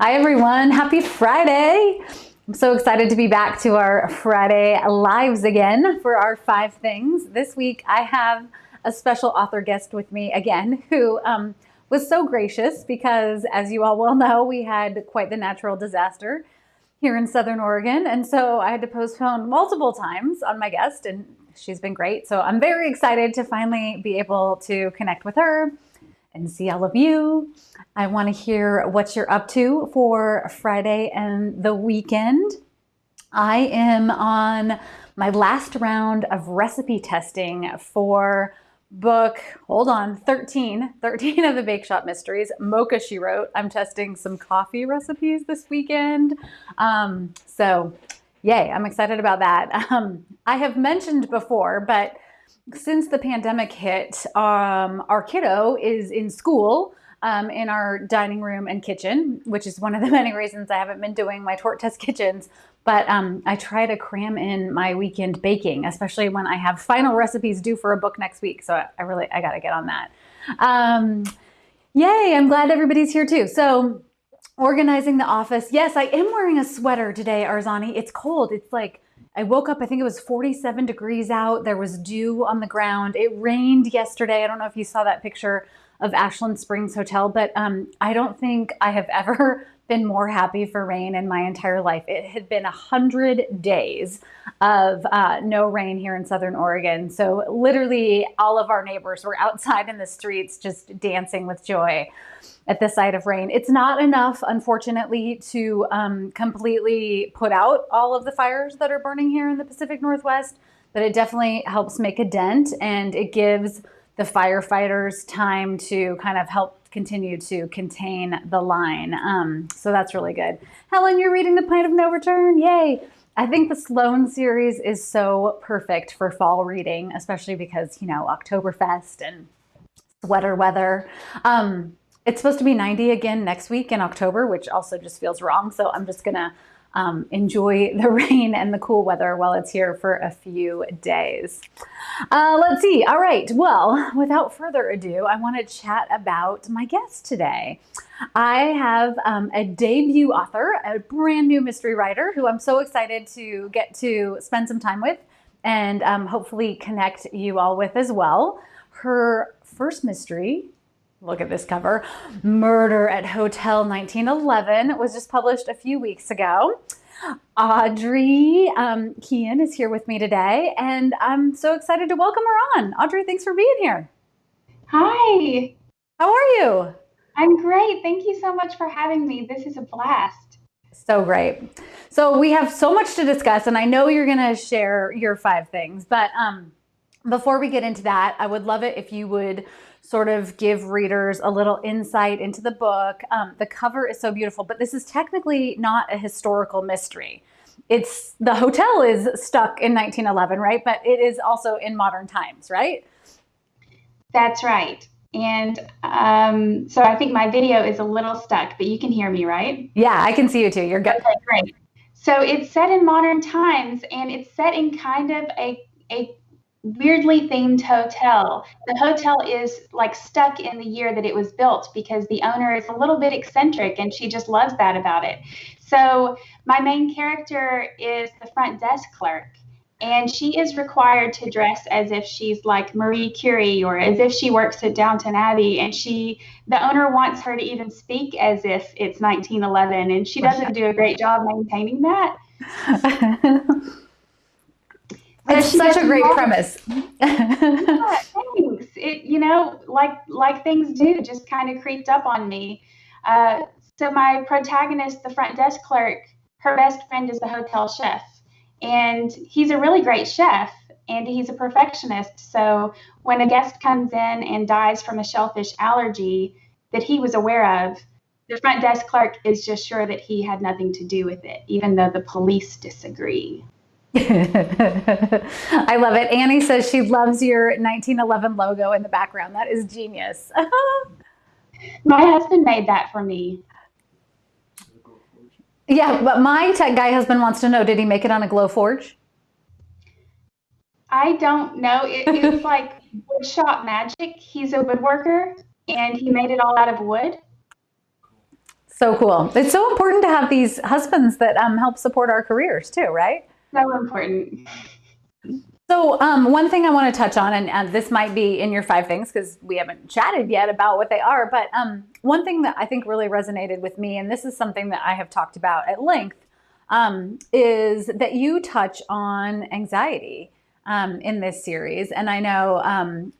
Hi, everyone. Happy Friday. I'm so excited to be back to our Friday lives again for our five things. This week, I have a special author guest with me again who was so gracious because, as you all well know, we had quite the natural disaster here in Southern Oregon. And so I had to postpone multiple times on my guest, and she's been great. So I'm very excited to finally be able to connect with her and see all of you. I want to hear what you're up to for Friday and the weekend. I am on my last round of recipe testing for book, hold on, 13 of the Bake Shop Mysteries, Mocha She Wrote. I'm testing some coffee recipes this weekend. So yay, I'm excited about that. I have mentioned before, but since the pandemic hit, our kiddo is in school in our dining room and kitchen, which is one of the many reasons I haven't been doing my Tort Test kitchens. But I try to cram in my weekend baking, especially when I have final recipes due for a book next week. So I got to get on that. Yay, I'm glad everybody's here too. So organizing the office. Yes, I am wearing a sweater today, Arzani. It's cold. It's like I woke up, I think it was 47 degrees out. There was dew on the ground. It rained yesterday. I don't know if you saw that picture of Ashland Springs Hotel, but I don't think I have ever been more happy for rain in my entire life. It had been 100 days of no rain here in Southern Oregon. So literally all of our neighbors were outside in the streets just dancing with joy at the sight of rain. It's not enough, unfortunately, to completely put out all of the fires that are burning here in the Pacific Northwest, but it definitely helps make a dent, and it gives the firefighters time to kind of help continue to contain the line. So that's really good. Helen, you're reading The Pint of No Return. Yay. I think the Sloan series is so perfect for fall reading, especially because, Oktoberfest and sweater weather. It's supposed to be 90 again next week in October, which also just feels wrong. So I'm just going to enjoy the rain and the cool weather while it's here for a few days. Let's see. All right. Well, without further ado, I want to chat about my guest today. I have a debut author, a brand new mystery writer who I'm so excited to get to spend some time with and hopefully connect you all with as well. Her first mystery, look at this cover, Murder at Hotel 1911, was just published a few weeks ago. Audrey Keown is here with me today, and I'm so excited to welcome her on. Audrey, thanks for being here. Hi, How are you? I'm great. Thank you so much for having me. This is a blast. So great. So we have so much to discuss, and I know you're going to share your five things, but before we get into that, I would love it if you would sort of give readers a little insight into the book. The cover is so beautiful, but this is technically not a historical mystery. The hotel is stuck in 1911, right? But it is also in modern times, right? That's right. And so I think my video is a little stuck, but you can hear me, right? Yeah, I can see you too. You're good. Okay, great. So it's set in modern times, and it's set in kind of a weirdly themed hotel. The hotel is like stuck in the year that it was built because the owner is a little bit eccentric and she just loves that about it. So my main character is the front desk clerk, and she is required to dress as if she's like Marie Curie or as if she works at Downton Abbey, and the owner wants her to even speak as if it's 1911, and she doesn't do a great job maintaining that. It's such a great premise. Yeah, thanks. Like things do, just kind of creeped up on me. So my protagonist, the front desk clerk, her best friend is the hotel chef, and he's a really great chef, and he's a perfectionist. So when a guest comes in and dies from a shellfish allergy that he was aware of, the front desk clerk is just sure that he had nothing to do with it, even though the police disagree. I love it. Annie says she loves your 1911 logo in the background. That is genius. My husband made that for me. Yeah, but my tech guy husband wants to know, did he make it on a glow forge? I don't know. It was like wood shop magic. He's a woodworker, and he made it all out of wood. So cool. It's so important to have these husbands that help support our careers too, right? So important. So one thing I want to touch on, and this might be in your five things because we haven't chatted yet about what they are, but one thing that I think really resonated with me, and this is something that I have talked about at length, is that you touch on anxiety in this series. And I know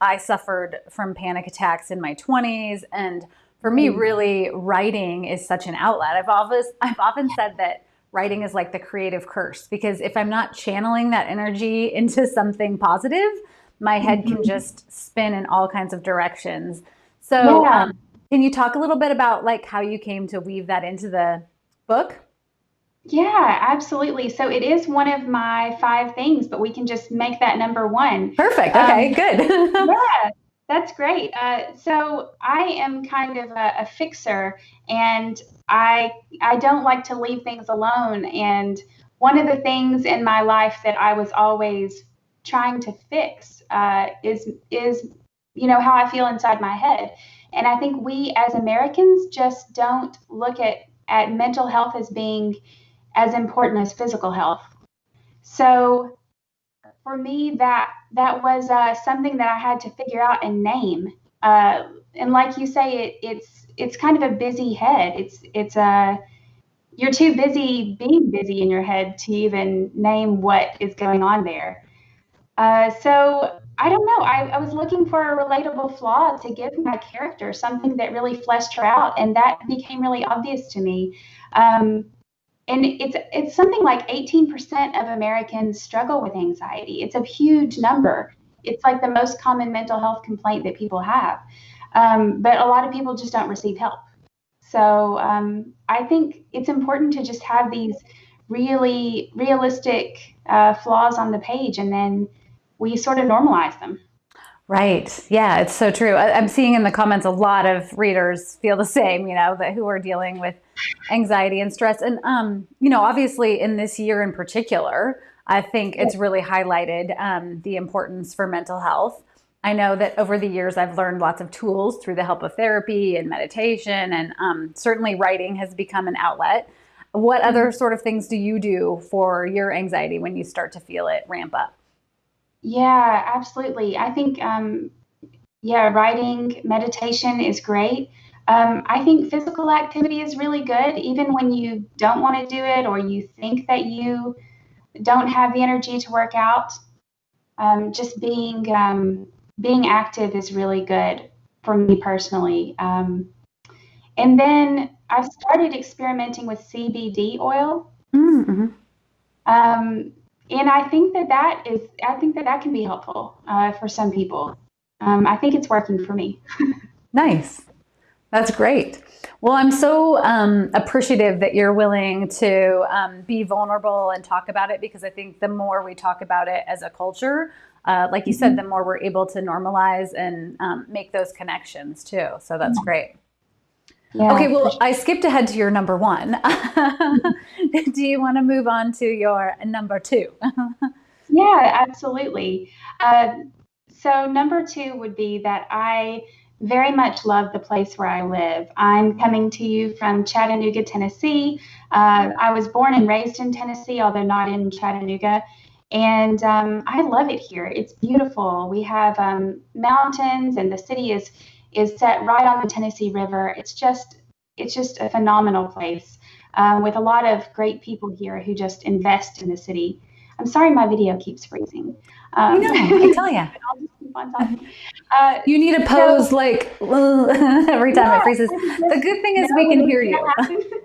I suffered from panic attacks in my 20s, and for me, really, writing is such an outlet. I've often said that writing is like the creative curse, because if I'm not channeling that energy into something positive, my head can just spin in all kinds of directions. So, Yeah. can you talk a little bit about like how you came to weave that into the book? Yeah, absolutely. So it is one of my five things, but we can just make that number one. Perfect. Okay, Um, good. yeah, that's great. So I am kind of a fixer, and I don't like to leave things alone. And one of the things in my life that I was always trying to fix is how I feel inside my head. And I think we as Americans just don't look at mental health as being as important as physical health. So for me, that was something that I had to figure out and name. And like you say, it's kind of a busy head. It's you're too busy being busy in your head to even name what is going on there. So I don't know. I was looking for a relatable flaw to give my character, something that really fleshed her out, and that became really obvious to me. Um, and it's something like 18% of Americans struggle with anxiety. It's a huge number. It's like the most common mental health complaint that people have. But a lot of people just don't receive help. So I think it's important to just have these really realistic flaws on the page, and then we sort of normalize them. Right. Yeah, it's so true. I'm seeing in the comments a lot of readers feel the same, that who are dealing with anxiety and stress. And, obviously in this year in particular, I think it's really highlighted the importance for mental health. I know that over the years, I've learned lots of tools through the help of therapy and meditation, and certainly writing has become an outlet. What other sort of things do you do for your anxiety when you start to feel it ramp up? Yeah, absolutely. I think yeah, writing, meditation is great. I think physical activity is really good, even when you don't want to do it or you think that you don't have the energy to work out. Just being active is really good for me personally. And then I've started experimenting with CBD oil, Mm-hmm. um, and I think that can be helpful for some people. I think it's working for me. Nice. That's great. Well, I'm so appreciative that you're willing to be vulnerable and talk about it, because I think the more we talk about it as a culture, like you said, the Mhm. more we're able to normalize and make those connections too. So that's great. Okay, Yeah, for well, sure. I skipped ahead to your number one. Do you want to move on to your number two? Yeah, absolutely. Uh, so number two would be that I very much love the place where I live. I'm coming to you from Chattanooga, Tennessee. I was born and raised in Tennessee, although not in Chattanooga. And I love it here. It's beautiful. We have mountains, and the city is set right on the Tennessee River. It's just a phenomenal place with a lot of great people here who just invest in the city. I'm sorry my video keeps freezing. I know, I tell you. I'll just keep on talking. Uh, You need a so, pose like every time it yeah, freezes. this is The just good thing is we know can that hear it's you.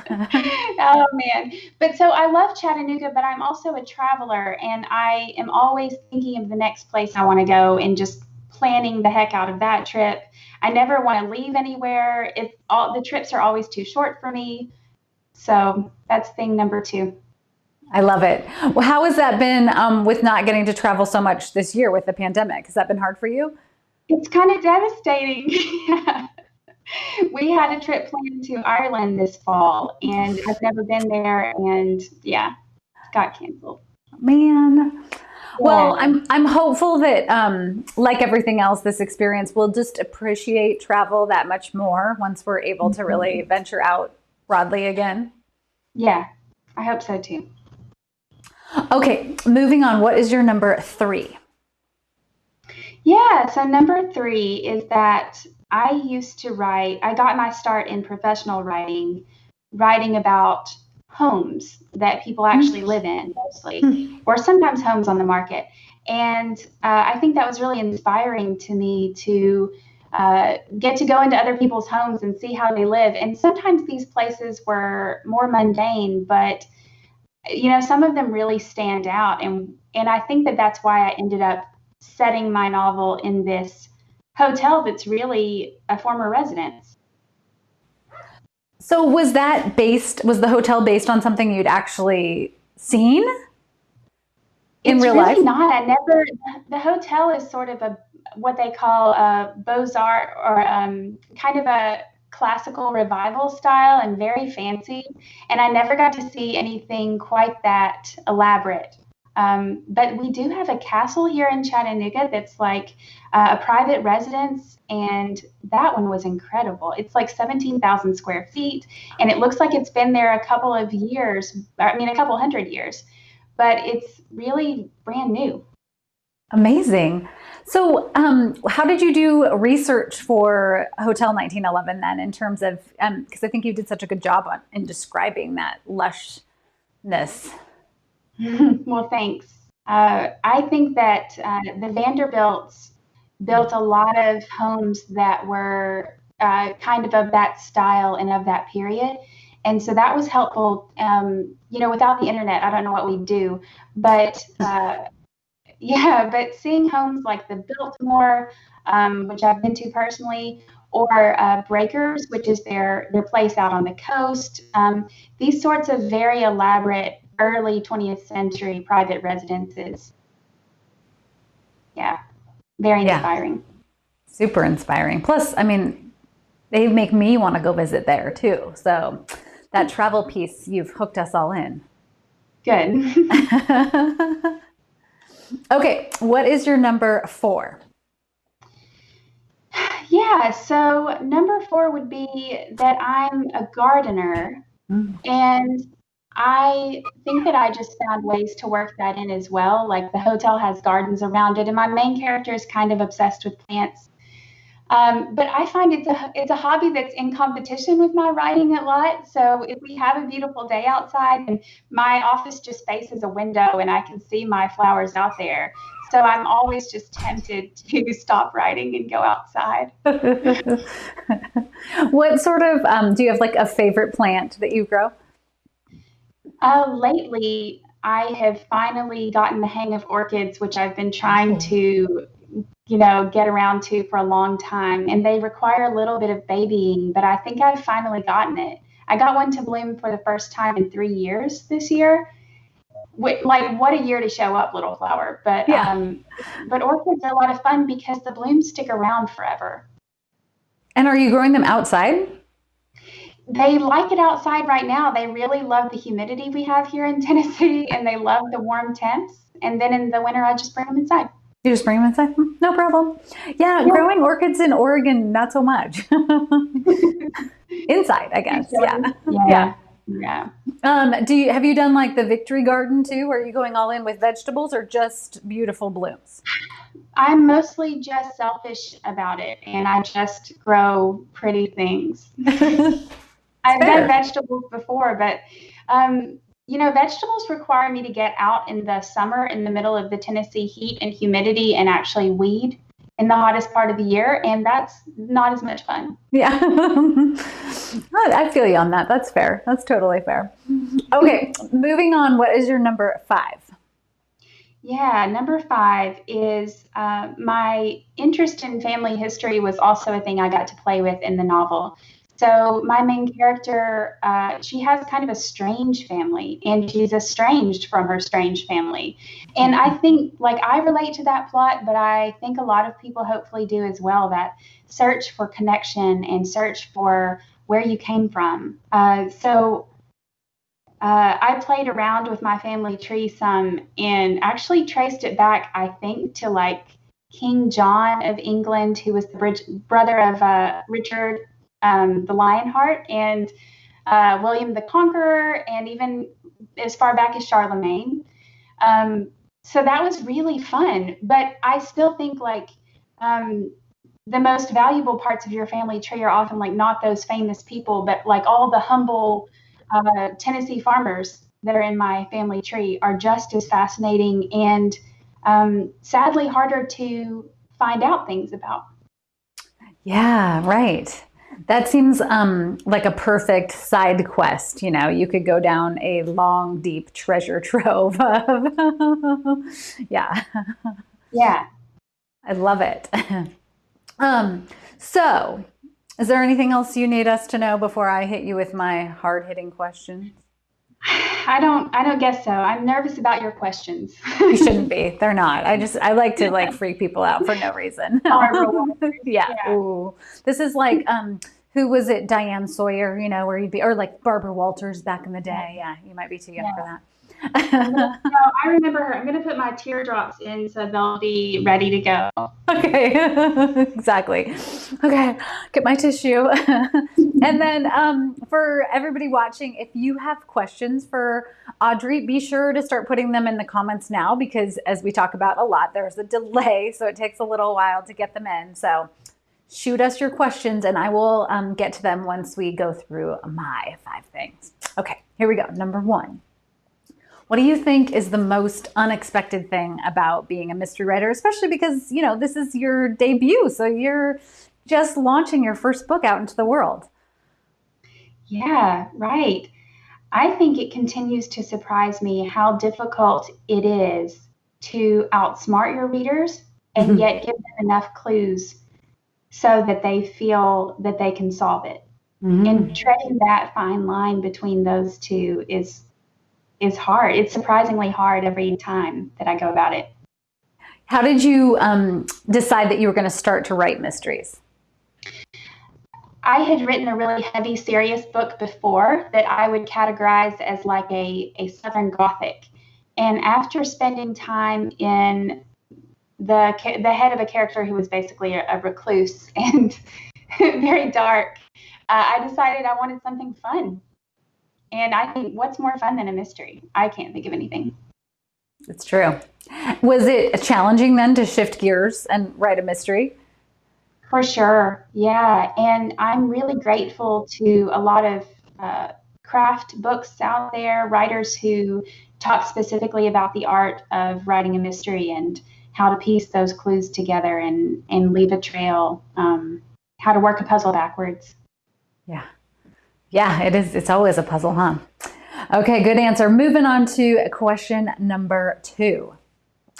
gonna happen. Oh man. But so I love Chattanooga, but I'm also a traveler, and I am always thinking of the next place I want to go and just planning the heck out of that trip. I never want to leave anywhere. It's all the trips are always too short for me. So that's thing number two. I love it. Well, how has that been with not getting to travel so much this year with the pandemic? Has that been hard for you? It's kind of devastating. Yeah. We had a trip planned to Ireland this fall, and I've never been there, and yeah, got canceled. Man. Well, Yeah. I'm hopeful that, like everything else, this experience will just appreciate travel that much more once we're able to really Mhm. venture out broadly again. Yeah, I hope so too. Okay, moving on. What is your number three? Yeah, so number three is that I used to write, I got my start in professional writing, writing about homes that people actually live in mostly, or sometimes homes on the market. And I think that was really inspiring to me to get to go into other people's homes and see how they live. And sometimes these places were more mundane, but some of them really stand out, and I think that that's why I ended up setting my novel in this hotel that's really a former residence. So was the hotel based on something you'd actually seen in It's real really life? not. The hotel is sort of a what they call a Beaux-Arts, or kind of a classical revival style, and very fancy. And I never got to see anything quite that elaborate. But we do have a castle here in Chattanooga that's like a private residence, and that one was incredible. It's like 17,000 square feet, and it looks like it's been there a couple of years, I mean, a couple hundred years, but it's really brand new. Amazing. So, how did you do research for Hotel 1911 then, in terms of, because I think you did such a good job in describing that lushness? Well, thanks. I think that the Vanderbilts built a lot of homes that were kind of that style and of that period. And so that was helpful. Without the internet, I don't know what we'd do. But yeah, but seeing homes like the Biltmore, which I've been to personally, or Breakers, which is their place out on the coast, these sorts of very elaborate early 20th century private residences. Yeah, very Yeah, inspiring. super inspiring. Plus, I mean, they make me want to go visit there too. So, that travel piece, you've hooked us all in. Good. Okay, what is your number four? Yeah, so number four would be that I'm a gardener. And I think that I just found ways to work that in as well. Like the hotel has gardens around it, and my main character is kind of obsessed with plants. But I find it's a hobby that's in competition with my writing a lot. So if we have a beautiful day outside, and my office just faces a window and I can see my flowers out there, so I'm always just tempted to stop writing and go outside. What sort of, do you have like a favorite plant that you grow? Lately, I have finally gotten the hang of orchids, which I've been trying Oh. to, get around to for a long time. And they require a little bit of babying, but I think I've finally gotten it. I got one to bloom for the first time in 3 years this year. Like, what a year to show up, little flower. But Yeah. orchids are a lot of fun because the blooms stick around forever. And are you growing them outside? They like it outside right now. They really love the humidity we have here in Tennessee, and they love the warm temps. And then in the winter, I just bring them inside. You just bring them inside? No problem. Yeah, Yeah. growing orchids in Oregon, not so much. Inside, I guess. Yeah. Yeah. Yeah. Yeah. Have you done like the Victory Garden too? Are you going all in with vegetables or just beautiful blooms? I'm mostly just selfish about it, and I just grow pretty things. I've done Fair. vegetables before, but vegetables require me to get out in the summer in the middle of the Tennessee heat and humidity and actually weed in the hottest part of the year, and that's not as much fun. Yeah. I feel you on that. That's fair. That's totally fair. Okay, moving on. What is your number five? Yeah, number five is my interest in family history was also a thing I got to play with in the novel. So my main character, she has kind of a strange family, and she's estranged from her strange family. And I think, like, I relate to that plot, but I think a lot of people hopefully do as well. That search for connection and search for where you came from. So I played around with my family tree some and actually traced it back, I think, to like King John of England, who was the brother of Richard the Lionheart, and William the Conqueror, and even as far back as Charlemagne. So that was really fun. But I still think like the most valuable parts of your family tree are often like not those famous people, but like all the humble Tennessee farmers that are in my family tree are just as fascinating and sadly harder to find out things about. Yeah, right. That seems like a perfect side quest. You know, you could go down a long, deep treasure trove of, yeah, Yeah. I love it. So, is there anything else you need us to know before I hit you with my hard-hitting questions? I don't guess so. I'm nervous about your questions. You shouldn't be. They're not. I like to like freak people out for no reason. Barbara. Yeah. Yeah. Ooh. This is like who was it? Diane Sawyer, you know, where you'd be, or like Barbara Walters back in the day. Yeah, you might be too young for that. No, I remember her. I'm going to put my teardrops in so they'll be ready to go. Okay, exactly. Okay, get my tissue. And then for everybody watching, if you have questions for Audrey, be sure to start putting them in the comments now because as we talk about a lot, there's a delay, so it takes a little while to get them in. So shoot us your questions and I will get to them once we go through my 5 things. Okay, here we go. Number 1. What do you think is the most unexpected thing about being a mystery writer, especially because, you know, this is your debut, so you're just launching your first book out into the world? Yeah, right. I think it continues to surprise me how difficult it is to outsmart your readers and yet give them enough clues so that they feel that they can solve it. And treading that fine line between those two is hard. It's surprisingly hard every time that I go about it. How did you decide that you were going to start to write mysteries? I had written a really heavy, serious book before that I would categorize as like a Southern Gothic. And after spending time in the head of a character who was basically a recluse and very dark, I decided I wanted something fun. And I think what's more fun than a mystery? I can't think of anything. It's true. Was it challenging then to shift gears and write a mystery? For sure. Yeah. And I'm really grateful to a lot of craft books out there, writers who talk specifically about the art of writing a mystery and how to piece those clues together and leave a trail, how to work a puzzle backwards. Yeah. Yeah, it is. It's always a puzzle, huh? Okay, good answer. Moving on to question number 2.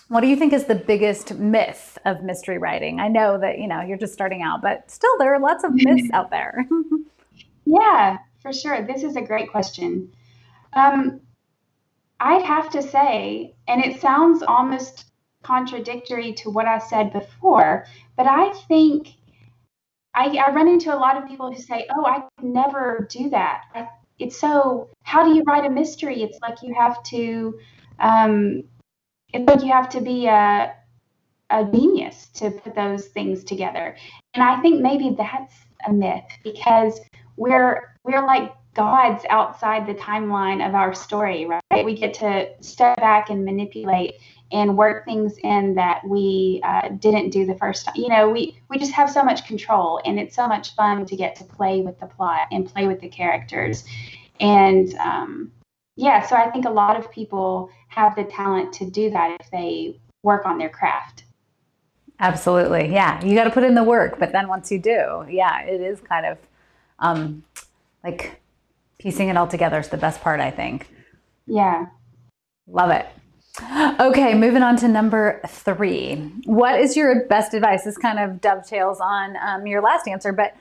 What do you think is the biggest myth of mystery writing? I know that, you know, you're just starting out, but still there are lots of myths out there. Yeah, for sure. This is a great question. I'd have to say, and it sounds almost contradictory to what I said before, but I think I run into a lot of people who say, "Oh, I could never do that." It's so. How do you write a mystery? It's like you have to. Um, it's like you have to be a genius to put those things together. And I think maybe that's a myth because we're like gods outside the timeline of our story, right? We get to step back and manipulate and work things in that we didn't do the first time. You know, we just have so much control, and it's so much fun to get to play with the plot and play with the characters. And yeah, so I think a lot of people have the talent to do that if they work on their craft. Absolutely. Yeah. You got to put in the work, but then once you do, yeah, it is kind of um, like piecing it all together is the best part, I think. Yeah. Love it. Okay, moving on to number 3. What is your best advice? This kind of dovetails on your last answer, but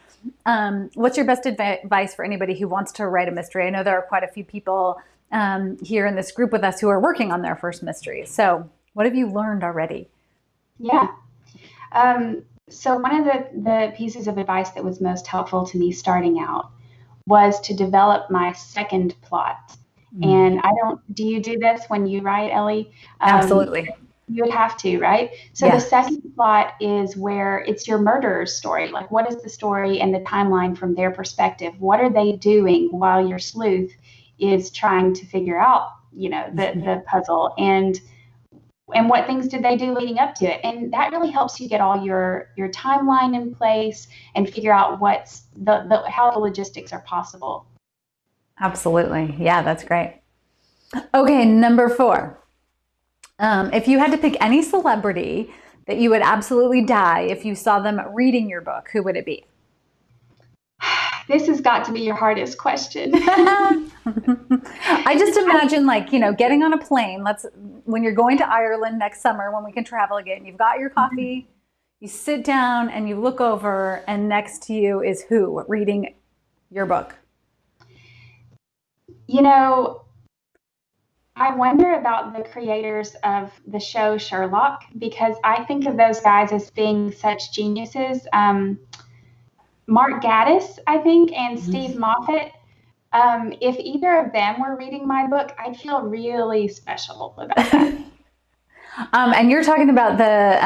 what's your best advice for anybody who wants to write a mystery? I know there are quite a few people here in this group with us who are working on their first mystery. So what have you learned already? Yeah. So one of the pieces of advice that was most helpful to me starting out was to develop my second plot. Mm, And I don't, do you do this when you write, Ellie? Um, absolutely. you would have to, right? So the Yeah. second plot is where it's your murderer's story. Like, what is the story and the timeline from their perspective? What are they doing while your sleuth is trying to figure out, the puzzle, and what things did they do leading up to it? And that really helps you get all your timeline in place and figure out what's the how the logistics are possible. Absolutely. Yeah, that's great. Okay, number 4. If you had to pick any celebrity that you would absolutely die if you saw them reading your book, who would it be? This has got to be your hardest question. I just imagine, like, getting on a plane. When you're going to Ireland next summer, when we can travel again, you've got your coffee, you sit down and you look over, and next to you is who reading your book? You know, I wonder about the creators of the show Sherlock because I think of those guys as being such geniuses. Mark Gatiss, I think, and Steve Moffat. If either of them were reading my book, I'd feel really special about that. And you're talking about the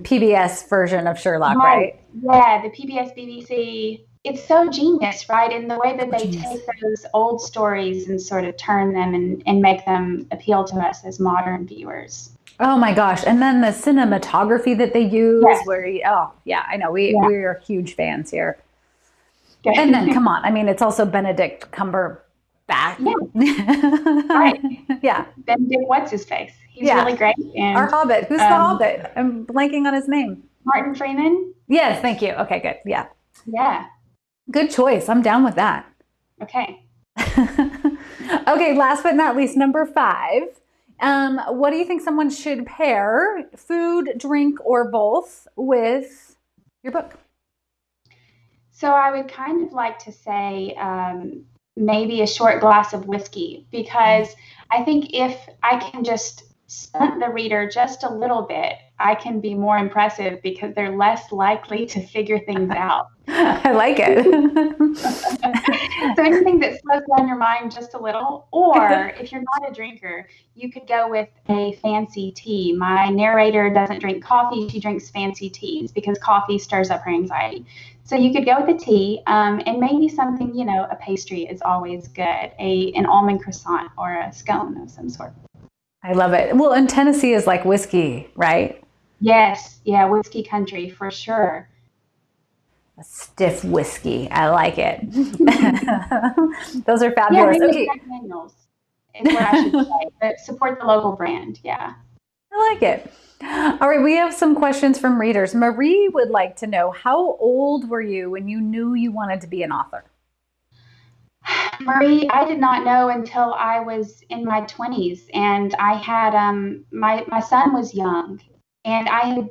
PBS version of Sherlock, Right. right? Yeah, the PBS BBC. It's so genius, right? In the way that Oh, they genius. take those old stories and sort of turn them and make them appeal to us as modern viewers. Oh my gosh. And then the cinematography that they use, Yes. where, oh, yeah, I know. We, Yeah. we're huge fans here. And then, Good. come on. I mean, it's also Benedict Cumberbatch. Yeah. Right. Yeah. Benedict, what's his face? He's Yeah. really great. Our And Hobbit. Who's the Hobbit? I'm blanking on his name. Martin Freeman. Yes, thank you. Okay, good. Yeah. Yeah. Good choice. I'm down with that. Okay. Okay, last but not least, number 5. What do you think someone should pair, food, drink, or both, with your book? So I would kind of like to say maybe a short glass of whiskey because I think if I can just stunt the reader just a little bit, I can be more impressive because they're less likely to figure things out. I like it. So anything that slows down your mind just a little, or if you're not a drinker, you could go with a fancy tea. My narrator doesn't drink coffee; she drinks fancy teas because coffee stirs up her anxiety. So you could go with a tea, and maybe something, a pastry is always good, an almond croissant or a scone of some sort. I love it. Well, and Tennessee is like whiskey, right? Yes, yeah, whiskey country for sure. A stiff whiskey. I like it. Those are Yeah, fabulous. maybe Okay. Jack Daniels is what I should say, but support the local brand. Yeah. I like it. All right, we have some questions from readers. Marie would like to know, how old were you when you knew you wanted to be an author? Marie, I did not know until I was in my 20s, and I had my son was young, and I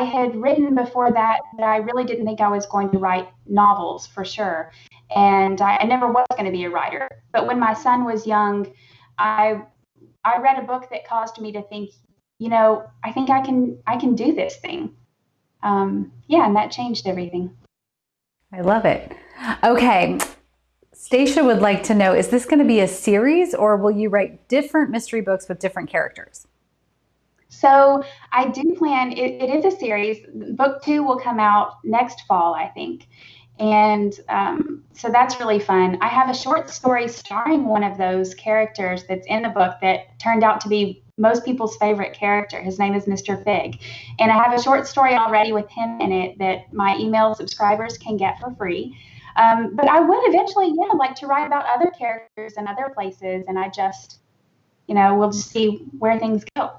had written before that I really didn't think I was going to write novels for sure, and I never was going to be a writer. But when my son was young, I I read a book that caused me to think, I think I can do this thing. Yeah, and that changed everything. I love it. Okay. Stacia would like to know, is this going to be a series or will you write different mystery books with different characters? So I do plan. It is a series. Book 2 will come out next fall, I think, and so that's really fun. I have a short story starring one of those characters that's in the book that turned out to be most people's favorite character. His name is Mr. Fig, and I have a short story already with him in it that my email subscribers can get for free. But I would eventually, yeah, like to write about other characters and other places, and I just, we'll just see where things go.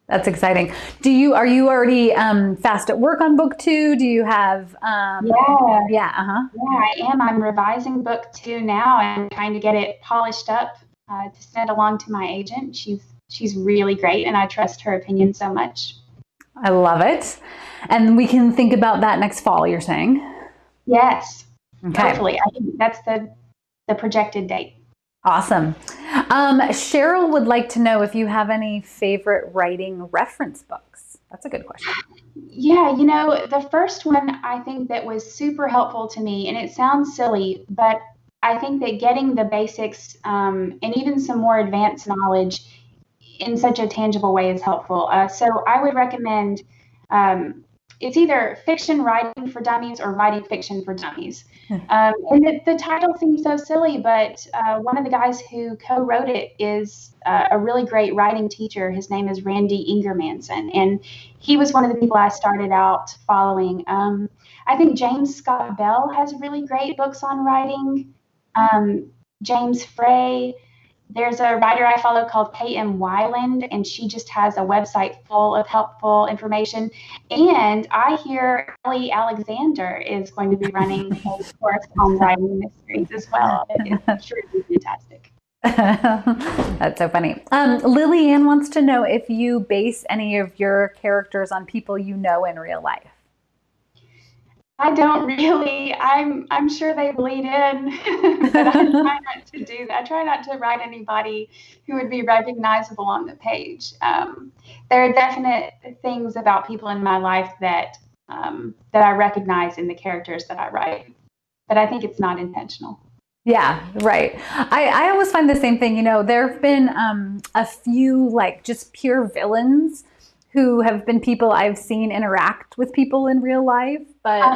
That's exciting. Are you already fast at work on book 2? Do you have, Yeah, yeah, uh-huh. yeah, I am. I'm revising book 2 now and trying to get it polished up to send along to my agent. She's really great, and I trust her opinion so much. I love it. And we can think about that next fall, you're saying? Yes, Okay. hopefully. I think that's the projected date. Awesome. Cheryl would like to know if you have any favorite writing reference books. That's a good question. Yeah, the first one I think that was super helpful to me, and it sounds silly, but I think that getting the basics and even some more advanced knowledge in such a tangible way is helpful. So I would recommend um, it's either fiction writing for dummies or writing fiction for dummies. And the title seems so silly, but one of the guys who co-wrote it is a really great writing teacher. His name is Randy Ingermanson, and he was one of the people I started out following. I think James Scott Bell has really great books on writing. James Frey. There's a writer I follow called K.M. Wyland, and she just has a website full of helpful information. And I hear Ellie Alexander is going to be running a course on writing mysteries as well. It's sure to be fantastic. That's so funny. Lillian wants to know if you base any of your characters on people you know in real life. I don't really. I'm sure they bleed in, but I try not to do that. I try not to write anybody who would be recognizable on the page. There are definite things about people in my life that that I recognize in the characters that I write, but I think it's not intentional. Yeah, right. I always find the same thing. You know, there have been a few like just pure villains who have been people I've seen interact with people in real life. But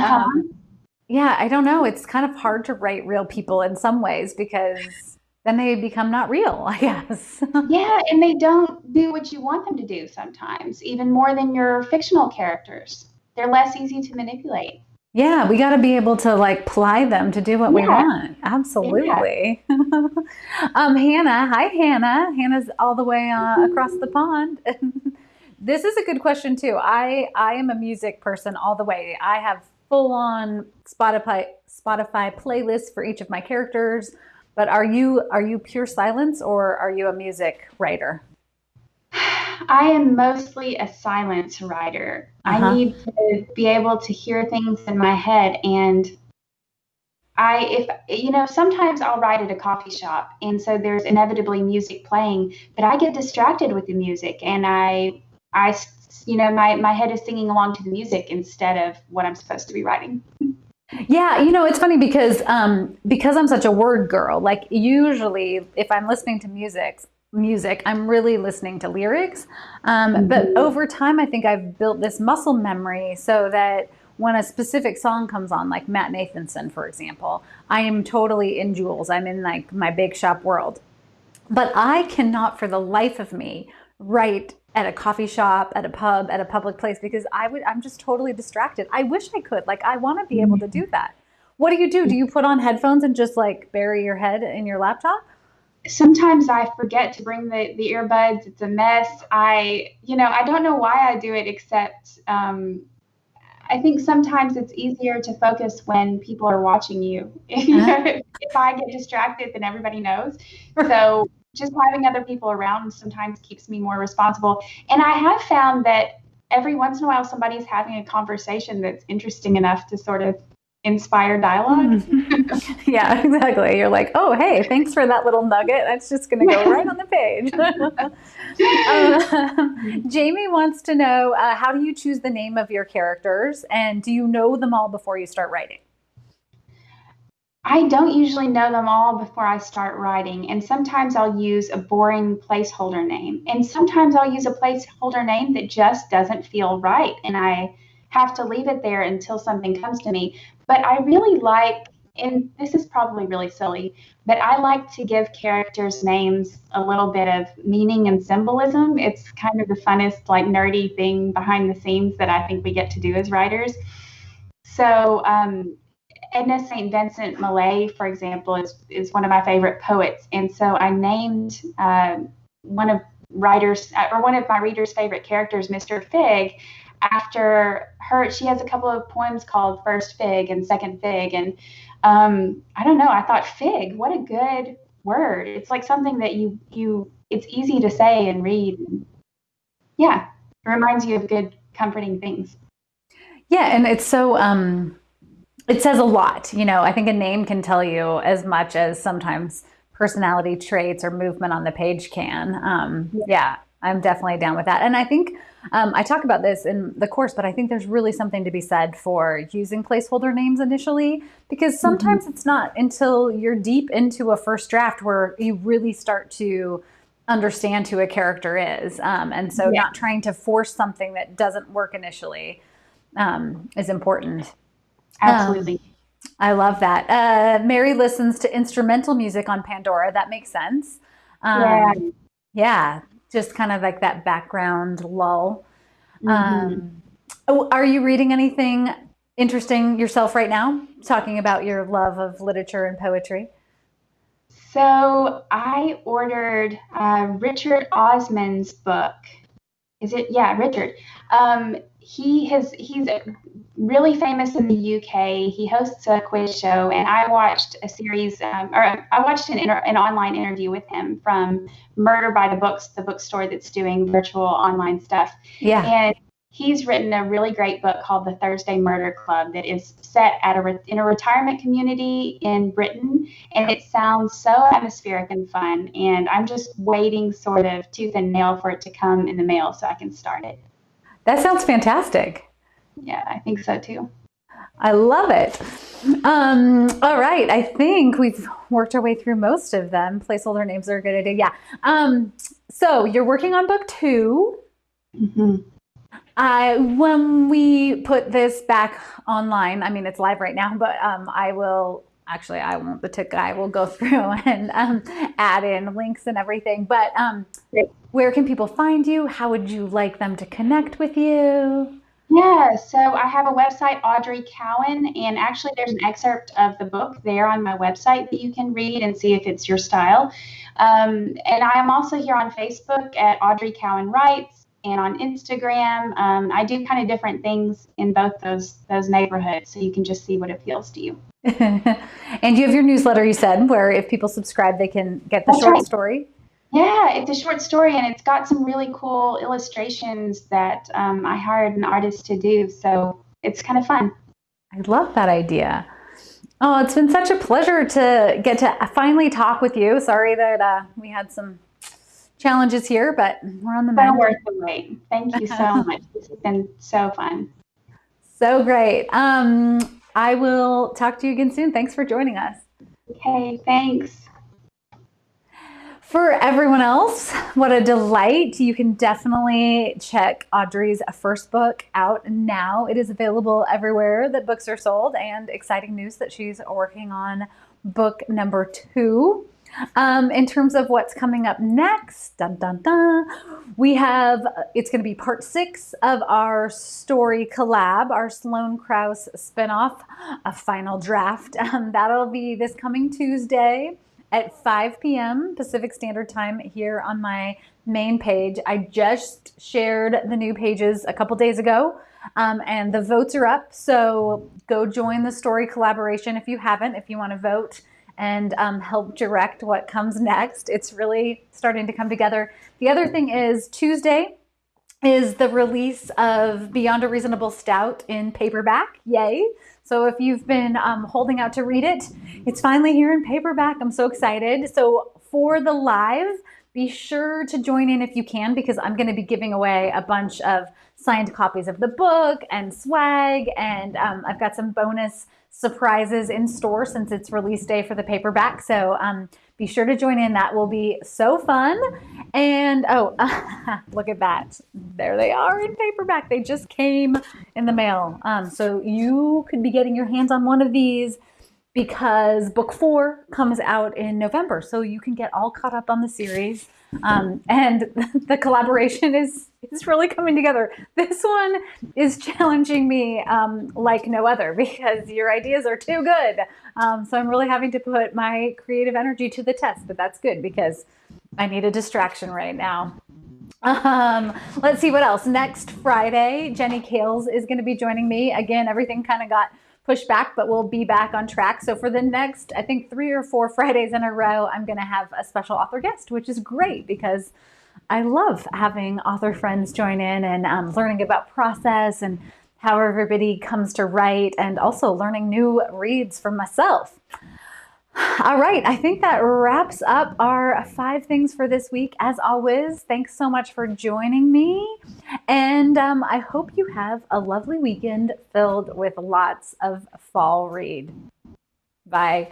yeah, I don't know. It's kind of hard to write real people in some ways because then they become not real, I guess. Yeah, and they don't do what you want them to do sometimes, even more than your fictional characters. They're less easy to manipulate. Yeah, we got to be able to like ply them to do what we Yeah, want. yeah. Absolutely. Hannah, hi Hannah. Hannah's all the way across the pond. This is a good question too. I am a music person all the way. I have full on Spotify playlists for each of my characters. But are you pure silence or are you a music writer? I am mostly a silence writer. I Uh-huh. need to be able to hear things in my head, and if you know, sometimes I'll write at a coffee shop, and so there's inevitably music playing, but I get distracted with the music, and you know, my head is singing along to the music instead of what I'm supposed to be writing. Yeah, you know, it's funny because I'm such a word girl. Like usually if I'm listening to music, I'm really listening to lyrics. But Mhm. over time I think I've built this muscle memory so that when a specific song comes on, like Matt Nathanson, for example, I am totally in Jules. I'm in like my big shop world. But I cannot for the life of me write at a coffee shop, at a pub, at a public place because I'm just totally distracted. I wish I could. Like I want to be able to do that. What do you do? Do you put on headphones and just like bury your head in your laptop? Sometimes I forget to bring the earbuds. It's a mess. You know, I don't know why I do it, except I think sometimes it's easier to focus when people are watching you. You Uh, know, if I get distracted, then everybody knows. So just having other people around sometimes keeps me more responsible. And I have found that every once in a while somebody's having a conversation that's interesting enough to sort of inspire dialogue. yeah, exactly. You're like, oh, hey, thanks for that little nugget. That's just going to go right on the page. Jamie wants to know how do you choose the name of your characters and do you know them all before you start writing? I don't usually know them all before I start writing, and sometimes I'll use a boring placeholder name, and sometimes I'll use a placeholder name that just doesn't feel right, and I have to leave it there until something comes to me. But I really like, and this is probably really silly, but I like to give characters names a little bit of meaning and symbolism. It's kind of the funnest, like nerdy thing behind the scenes that I think we get to do as writers. So, Edna St. Vincent Millay, for example, is one of my favorite poets, and so I named one of one of my readers' favorite characters, Mr. Fig, after her. She has a couple of poems called First Fig and Second Fig, and I don't know. I thought fig, what a good word. It's like something that it's easy to say and read. Yeah, it reminds you of good, comforting things. Yeah, and it's so it says a lot. You know, I think a name can tell you as much as sometimes personality traits or movement on the page can. Yeah, I'm definitely down with that. And I think I talk about this in the course, but I think there's really something to be said for using placeholder names initially, because sometimes it's not until you're deep into a first draft where you really start to understand who a character is. And so Yeah, not trying to force something that doesn't work initially is important. Um, absolutely. I love that. Mary listens to instrumental music on Pandora. That makes sense. Yeah. Yeah, just kind of like that background lull. hmm Are you reading anything interesting yourself right now? Talking about your love of literature and poetry. So I ordered Richard Osman's book. Is it? Yeah, Richard. He's really famous in the UK. He hosts a quiz show, and I watched a series, or I watched an online interview with him from Murder by the Books, the bookstore that's doing virtual online stuff. Yeah. And he's written a really great book called The Thursday Murder Club that is set at in a retirement community in Britain, and it sounds so atmospheric and fun. And I'm just waiting, sort of tooth and nail, for it to come in the mail so I can start it. That sounds fantastic. Yeah, I think so too. I love it. All right. I think we've worked our way through most of them. Placeholder names are a good idea. Yeah. So you're working on book 2. hmm When we put this back online, I mean, it's live right now, but I will actually, I won't, the tech guy will go through and add in links and everything. But Great. where can people find you? How would you like them to connect with you? Yeah, so I have a website, Audrey Cowan, and actually there's an excerpt of the book there on my website that you can read and see if it's your style. And I am also here on Facebook at Audrey Cowan Writes, and on Instagram. I do kind of different things in both those neighborhoods, so you can just see what appeals to you. And you have your newsletter, you said, where if people subscribe, they can get the That's short right. story. Yeah, it's a short story, and it's got some really cool illustrations that I hired an artist to do. So it's kind of fun. I love that idea. Oh, it's been such a pleasure to get to finally talk with you. Sorry that we had some challenges here, but we're on the So mend. worth the wait. Thank you so much. This has been so fun. So great. I will talk to you again soon. Thanks for joining us. Okay, thanks. For everyone else, what a delight. You can definitely check Audrey's first book out now. It is available everywhere that books are sold, and exciting news that she's working on book number 2. In terms of what's coming up next, dun, dun, dun, we have, it's going to be part 6 of our story collab, our Sloane Krause spinoff, a final draft. That'll be this coming Tuesday at 5 p.m. Pacific Standard Time here on my main page. I just shared the new pages a couple days ago, and the votes are up. So go join the story collaboration if you haven't, if you want to vote and help direct what comes next. It's really starting to come together. The other thing is Tuesday is the release of Beyond a Reasonable Stout in paperback. Yay. So if you've been holding out to read it, it's finally here in paperback. I'm so excited. So for the live, be sure to join in if you can, because I'm going to be giving away a bunch of signed copies of the book and swag, and I've got some bonus surprises in store since it's release day for the paperback. So be sure to join in. That will be so fun. And oh, look at that. There they are in paperback. They just came in the mail. So you could be getting your hands on one of these because book 4 comes out in November. So you can get all caught up on the series. And the collaboration is really coming together. This one is challenging me like no other because your ideas are too good. So I'm really having to put my creative energy to the test, but that's good because I need a distraction right now. Let's see what else. Next Friday, Jenny Kales is going to be joining me. Again, everything kind of got pushed back, but we'll be back on track. So for the next, I think 3 or 4 Fridays in a row, I'm going to have a special author guest, which is great because I love having author friends join in and learning about process and how everybody comes to write, and also learning new reads for myself. All right, I think that wraps up our 5 things for this week. As always, thanks so much for joining me. And I hope you have a lovely weekend filled with lots of fall read. Bye.